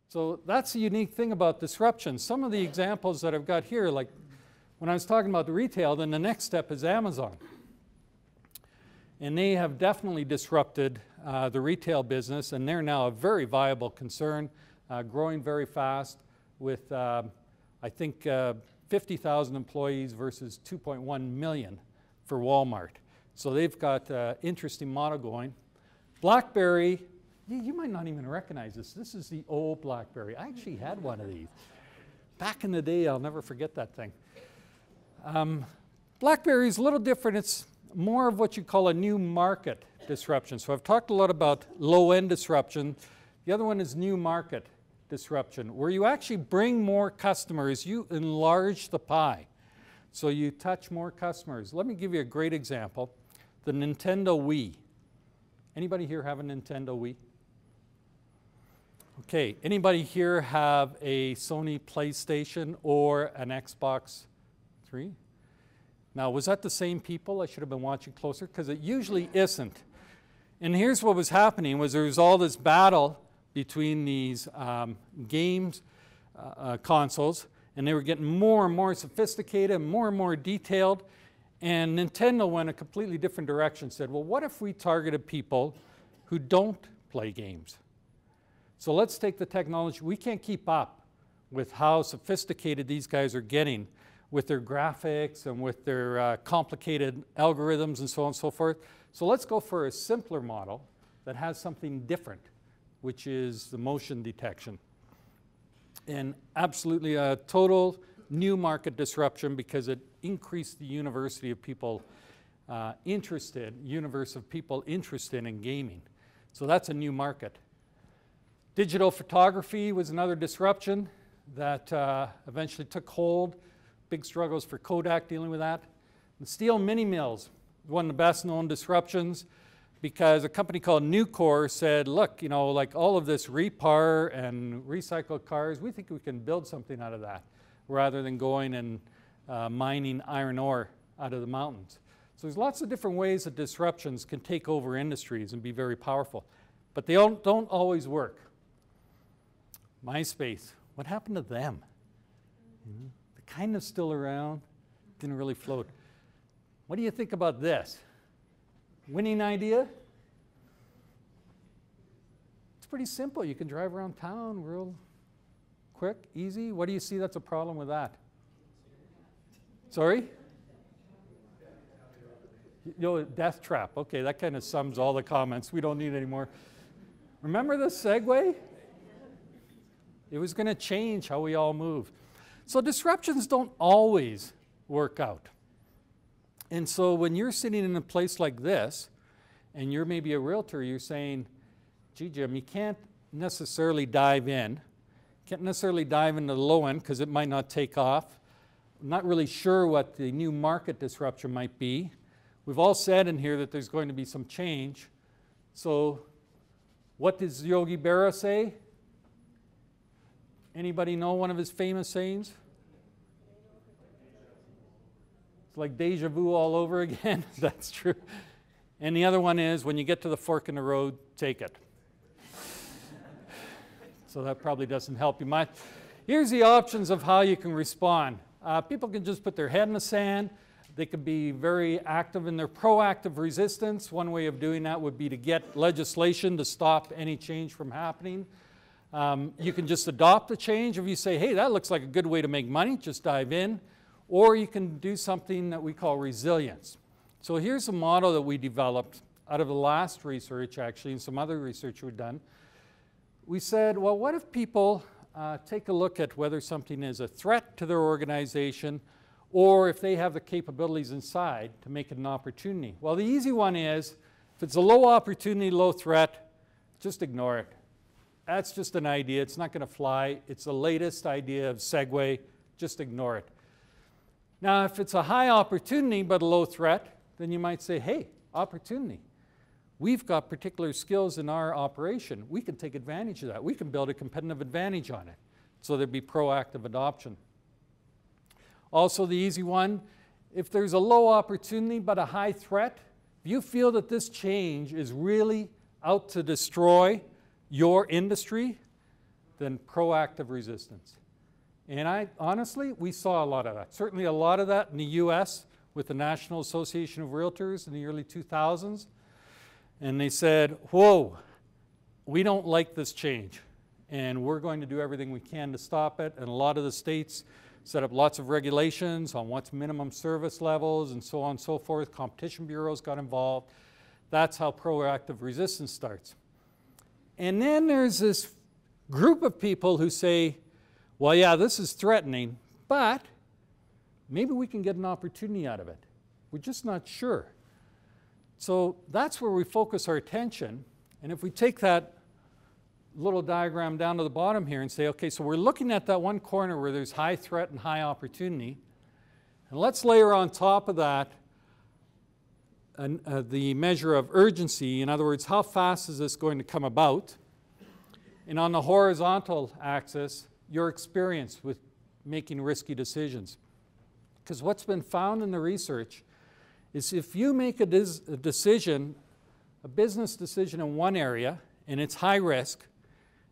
So that's the unique thing about disruption. Some of the examples that I've got here, like when I was talking about the retail, then the next step is Amazon. And they have definitely disrupted the retail business, and they're now a very viable concern, growing very fast with, I think, 50,000 employees versus 2.1 million for Walmart. So they've got an interesting model going. BlackBerry, you might not even recognize this. This is the old BlackBerry. I actually had one of these. Back in the day, I'll never forget that thing. BlackBerry is a little different. It's more of what you call a new market disruption. So I've talked a lot about low-end disruption. The other one is new market disruption, where you actually bring more customers, you enlarge the pie. So you touch more customers. Let me give you a great example. The Nintendo Wii. Anybody here have a Nintendo Wii? Okay, anybody here have a Sony PlayStation or an Xbox 3? Now, was that the same people? I should have been watching closer, because it usually isn't. And here's what was happening, was there was all this battle between these games consoles, and they were getting more and more sophisticated, and more detailed, and Nintendo went a completely different direction, said, well, what if we targeted people who don't play games? So let's take the technology. We can't keep up with how sophisticated these guys are getting with their graphics and with their complicated algorithms and so on and so forth. So let's go for a simpler model that has something different, which is the motion detection. And absolutely a total new market disruption, because it increased the universe of people interested in gaming. So that's a new market. Digital photography was another disruption that eventually took hold. Big struggles for Kodak dealing with that. The steel mini mills, one of the best known disruptions, because a company called Nucor said, look, you know, like all of this repar and recycled cars, we think we can build something out of that rather than going and mining iron ore out of the mountains. So there's lots of different ways that disruptions can take over industries and be very powerful, but they don't always work. MySpace, what happened to them? They're kind of still around, didn't really float. What do you think about this? Winning idea? It's pretty simple. You can drive around town real quick, easy. What do you see that's a problem with that? Sorry? You know, death trap. Okay, that kind of sums all the comments. We don't need any more. Remember the Segway? It was going to change how we all move. So disruptions don't always work out. And so when you're sitting in a place like this, and you're maybe a realtor, you're saying, gee, Jim, you can't necessarily dive in. Can't necessarily dive into the low end because it might not take off. I'm not really sure what the new market disruption might be. We've all said in here that there's going to be some change. So what does Yogi Berra say? Anybody know one of his famous sayings? It's like deja vu all over again. That's true. And the other one is, when you get to the fork in the road, take it. So that probably doesn't help you much. Here's the options of how you can respond. People can just put their head in the sand. They could be very active in their proactive resistance. One way of doing that would be to get legislation to stop any change from happening. You can just adopt the change. If you say, hey, that looks like a good way to make money, just dive in. Or you can do something that we call resilience. So here's a model that we developed out of the last research, actually, and some other research we've done. We said, well, what if people take a look at whether something is a threat to their organization, or if they have the capabilities inside to make it an opportunity? Well, the easy one is, if it's a low opportunity, low threat, just ignore it. That's just an idea. It's not going to fly. It's the latest idea of Segway. Just ignore it. Now, if it's a high opportunity but a low threat, then you might say, hey, opportunity. We've got particular skills in our operation. We can take advantage of that. We can build a competitive advantage on it. So there'd be proactive adoption. Also, the easy one, if there's a low opportunity but a high threat, if you feel that this change is really out to destroy your industry, than proactive resistance. And honestly, we saw a lot of that. Certainly a lot of that in the US with the National Association of Realtors in the early 2000s. And they said, whoa, we don't like this change. And we're going to do everything we can to stop it. And a lot of the states set up lots of regulations on what's minimum service levels and so on and so forth. Competition bureaus got involved. That's how proactive resistance starts. And then there's this group of people who say, well, yeah, this is threatening, but maybe we can get an opportunity out of it. We're just not sure. So that's where we focus our attention. And if we take that little diagram down to the bottom here and say, okay, so we're looking at that one corner where there's high threat and high opportunity. And let's layer on top of that the measure of urgency. In other words, how fast is this going to come about? And on the horizontal axis, your experience with making risky decisions. Because what's been found in the research is if you make a decision, a business decision in one area, and it's high risk,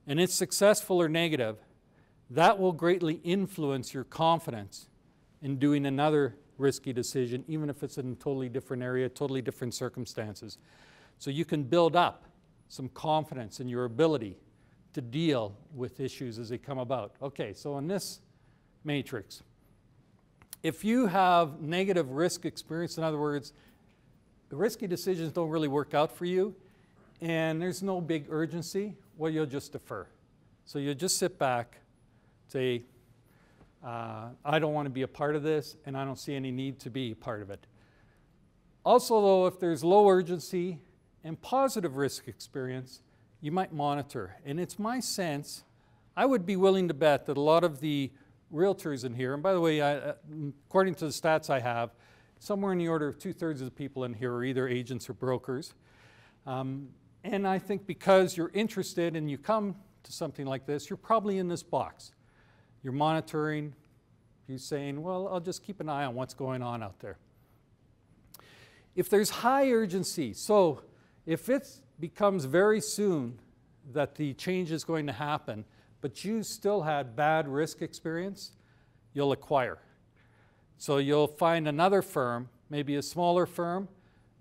and it's successful or negative, that will greatly influence your confidence in doing another risky decision, even if it's in a totally different area, totally different circumstances. So you can build up some confidence in your ability to deal with issues as they come about. Okay, so in this matrix, if you have negative risk experience, in other words, the risky decisions don't really work out for you, and there's no big urgency, well, you'll just defer. So you'll just sit back, say, I don't want to be a part of this, and I don't see any need to be a part of it. Also, though, if there's low urgency and positive risk experience, you might monitor. And it's my sense, I would be willing to bet that a lot of the realtors in here, and by the way, according to the stats I have, somewhere in the order of 2/3 of the people in here are either agents or brokers. And I think because you're interested and you come to something like this, you're probably in this box. You're monitoring, you're saying, well, I'll just keep an eye on what's going on out there. If there's high urgency, so if it becomes very soon that the change is going to happen, but you still had bad risk experience, you'll acquire. So you'll find another firm, maybe a smaller firm,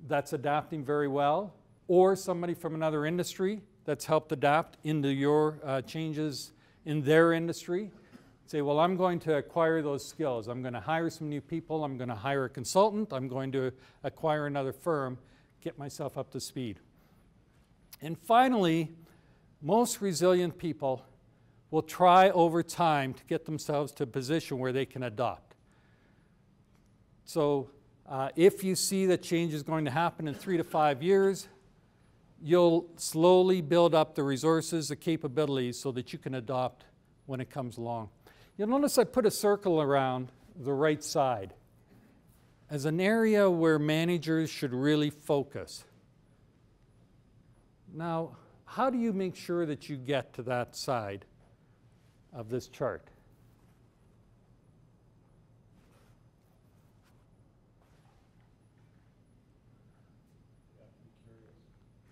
that's adapting very well, or somebody from another industry that's helped adapt into your changes in their industry. Say, well, I'm going to acquire those skills. I'm going to hire some new people. I'm going to hire a consultant. I'm going to acquire another firm, get myself up to speed. And finally, most resilient people will try over time to get themselves to a position where they can adopt. So if you see that change is going to happen in 3 to 5 years, you'll slowly build up the resources, the capabilities, so that you can adopt when it comes along. You'll notice I put a circle around the right side as an area where managers should really focus. Now, how do you make sure that you get to that side of this chart?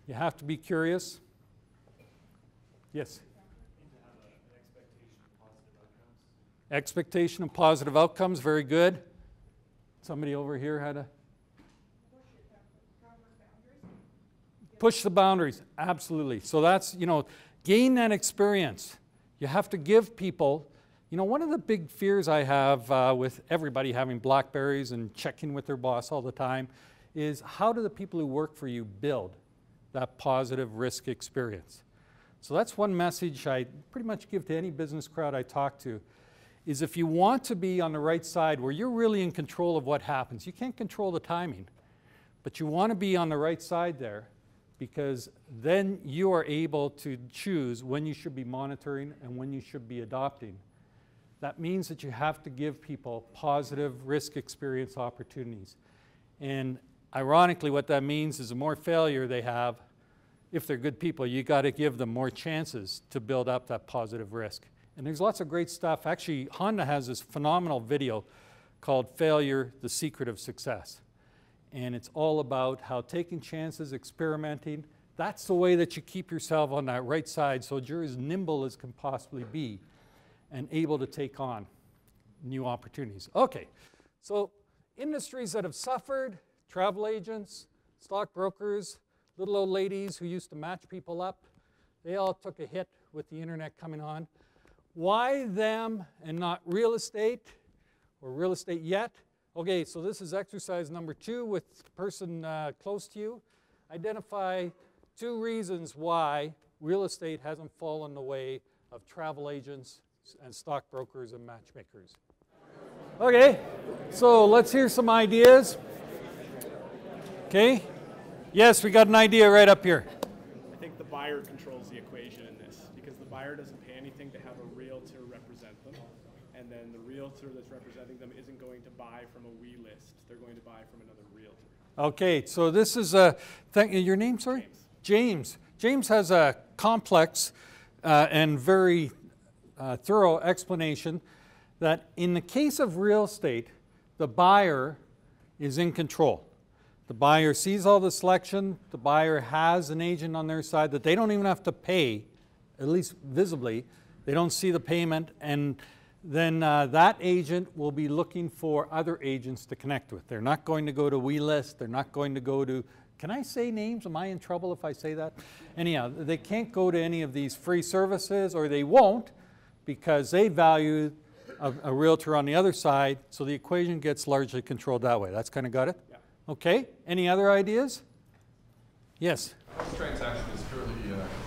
You have to be curious. Yes? Expectation of positive outcomes, very good. Somebody over here had a... Push the boundaries, absolutely. So that's, gain that experience. You have to give people, one of the big fears I have with everybody having BlackBerries and checking with their boss all the time is how do the people who work for you build that positive risk experience? So that's one message I pretty much give to any business crowd I talk to, is if you want to be on the right side where you're really in control of what happens, you can't control the timing, but you want to be on the right side there, because then you are able to choose when you should be monitoring and when you should be adopting. That means that you have to give people positive risk experience opportunities. And ironically, what that means is the more failure they have, if they're good people, you got to give them more chances to build up that positive risk. And there's lots of great stuff. Actually, Honda has this phenomenal video called Failure, the Secret of Success. And it's all about how taking chances, experimenting, That's the way that you keep yourself on that right side so you're as nimble as can possibly be and able to take on new opportunities. Okay, so industries that have suffered, travel agents, stockbrokers, little old ladies who used to match people up, they all took a hit with the internet coming on. Why them and not real estate or real estate yet? Okay, so this is exercise number 2 with the person close to you. Identify 2 reasons why real estate hasn't fallen the way of travel agents and stockbrokers and matchmakers. Okay, so let's hear some ideas. Okay, yes, we got an idea right up here. I think the buyer controls the equation in this because the buyer doesn't pay anything to have a realtor represent them, and then the realtor that's representing them isn't going to buy from a we list. They're going to buy from another realtor. Okay, so this is a, your name, sorry? James. James has a complex and very thorough explanation that in the case of real estate, the buyer is in control. The buyer sees all the selection, the buyer has an agent on their side that they don't even have to pay, at least visibly. They don't see the payment, and then that agent will be looking for other agents to connect with. They're not going to go to WeList, they're not going to go to, can I say names? Am I in trouble if I say that? Anyhow, they can't go to any of these free services, or they won't, because they value a realtor on the other side, so the equation gets largely controlled that way. That's kind of got it? Yeah. Okay, any other ideas? Yes? This transaction is fairly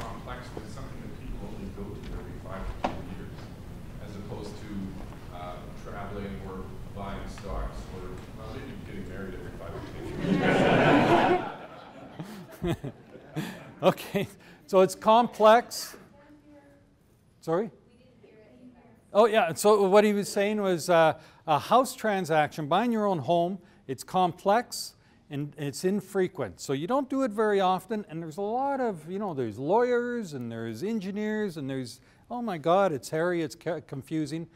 complex, but it's something that people only go to every 5 to 10 years, as opposed to traveling or buying stocks or maybe getting married every 5 to 10 years. Okay, so it's complex. Sorry? Oh yeah, so what he was saying was a house transaction, buying your own home, it's complex and it's infrequent. So you don't do it very often, and there's a lot of, there's lawyers and there's engineers and there's, oh my God, it's hairy, it's confusing,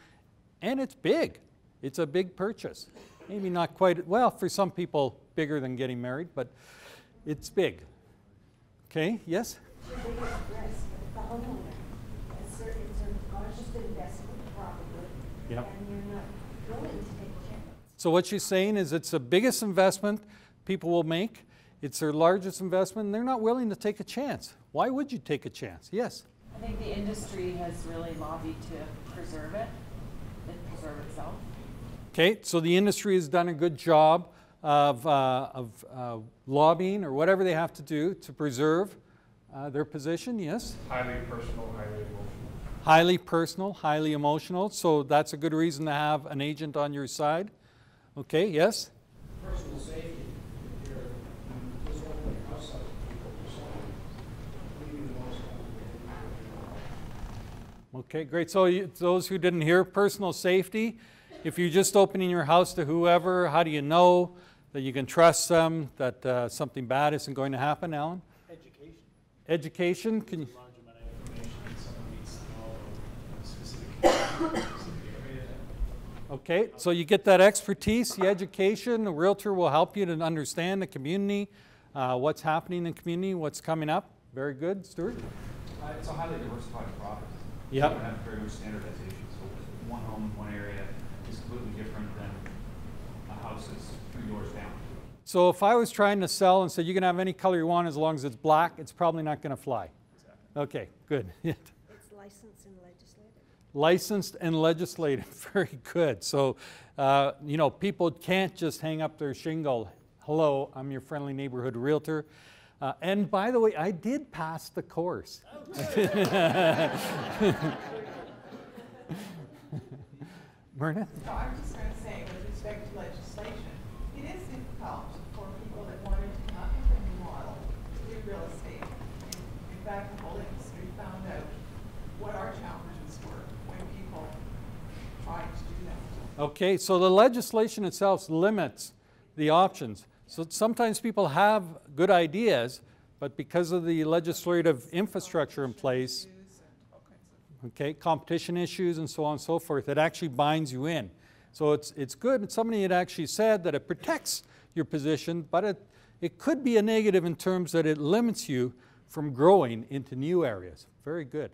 and it's big. It's a big purchase. Maybe not quite, well, for some people bigger than getting married, but it's big. Okay, yes? The biggest risk, the homeowner. It's a conscious investment, probably, yep. And you're not willing to take a chance. So what she's saying is it's the biggest investment people will make. It's their largest investment, and they're not willing to take a chance. Why would you take a chance? Yes? I think the industry has really lobbied to preserve it and preserve itself. Okay, so the industry has done a good job of lobbying or whatever they have to do to preserve their position, yes? Highly personal, highly emotional. Highly personal, highly emotional, so that's a good reason to have an agent on your side. Okay, yes? Personal safety. If you're just opening your house up to people, leaving the most out. Okay, great. So those who didn't hear, personal safety, if you're just opening your house to whoever, how do you know that you can trust them, that something bad isn't going to happen, Alan? Education. Education, can you? A large amount of information that someone needs to know specific area. Okay, so you get that expertise, the education, the realtor will help you to understand the community, what's happening in the community, what's coming up. Very good, Stuart? It's a highly diversified product. Yep. You don't have very much standardization, so one home, one area is completely different than a house that's 3 doors down. So if I was trying to sell and said you can have any color you want as long as it's black, it's probably not going to fly. Exactly. Okay, good. It's licensed and legislated. Licensed and legislated, very good. So, people can't just hang up their shingle, hello, I'm your friendly neighborhood realtor. And by the way, I did pass the course. Myrna? No, I'm just going to say, with respect to legislation, it is difficult for people that wanted to come up with a new model to do real estate. In fact, the whole industry found out what our challenges were when people tried to do that. Okay, so the legislation itself limits the options. So sometimes people have good ideas, but because of the legislative infrastructure in place, okay, competition issues and so on and so forth, it actually binds you in. So it's good. And somebody had actually said that it protects your position, but it could be a negative in terms that it limits you from growing into new areas. Very good.